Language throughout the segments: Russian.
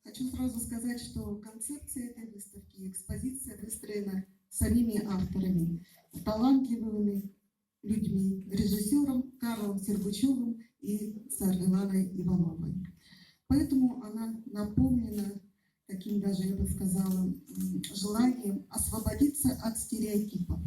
Хочу сразу сказать, что концепция этой выставки, экспозиция выстроена самими авторами, талантливыми людьми, режиссером Карлом Сергучевым и Сарвеланой Ивановой. Поэтому она наполнена таким даже, я бы сказала, желанием освободиться от стереотипов.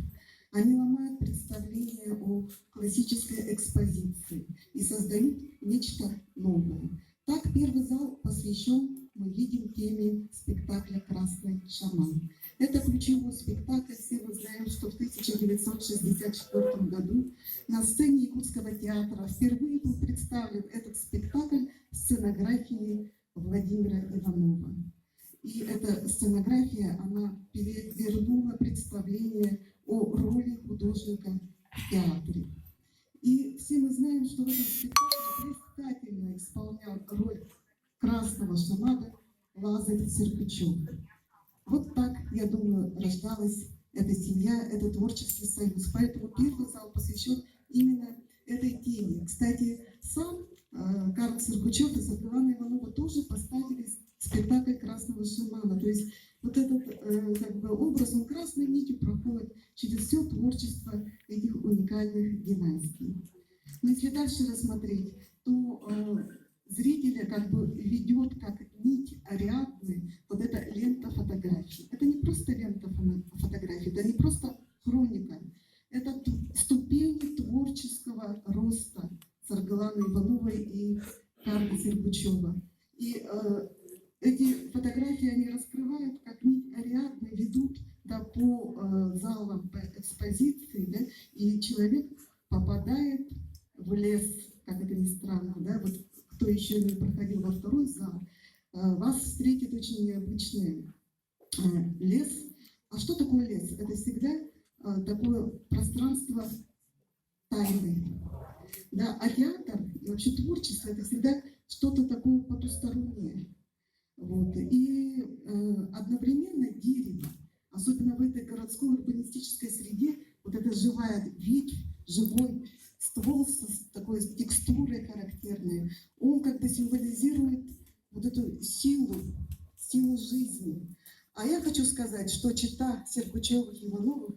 Они ломают представление о классической экспозиции и создают нечто новое. Так, первый зал посвящен, мы видим, теме спектакля «Красный шаман». Это ключевой спектакль. Все мы знаем, что в 1964 году на сцене Якутского театра впервые был представлен этот спектакль в сценографии Владимира Иванова. И эта сценография, она перевернула представление о роли художника в театре. И все мы знаем, что в этом спектакле блистательно исполнял роль красного шамана Лазарь Серпичев. Вот так, я думаю, рождалась эта семья, этот творческий союз. Поэтому первый зал посвящен именно этой теме. Кстати, сам Карл Сергучев и Светлана Иванова тоже поставили спектакль «Красного шамана». То есть вот этот образ, он красной нитью проходит через все творчество этих уникальных династий. Но если дальше рассмотреть, то зрителя ведет как нить Ариадны вот эта лента фотографий. Это не просто лента фотографий, это не просто хроника. Это ступени творческого роста Саргаланы Ивановой и Карла Сергучева. И эти фотографии, они раскрывают, как нить Ариадны, ведут по залам, по экспозиции, да, и человек попадает в лес, как это ни странно, да, вот кто еще не проходил во второй зал, вас встретит очень необычный лес. А что такое лес? Это всегда такое пространство тайны. Да, а театр и вообще творчество — это всегда что-то такое потустороннее. Вот. И одновременно дерево, особенно в этой городской урбанистической среде, вот эта живая ветвь, живой ствол с такой текстурой характерной, он как бы символизирует вот эту силу жизни. А я хочу сказать, что чета Сергучевых и Ивановых,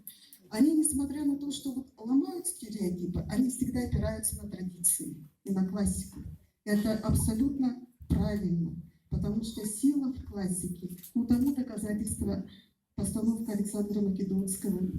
они, несмотря на то, что вот ломают стереотипы, они всегда опираются на традиции и на классику. Это абсолютно правильно, потому что сила в классике, тому доказательство постановка Александра Македонского,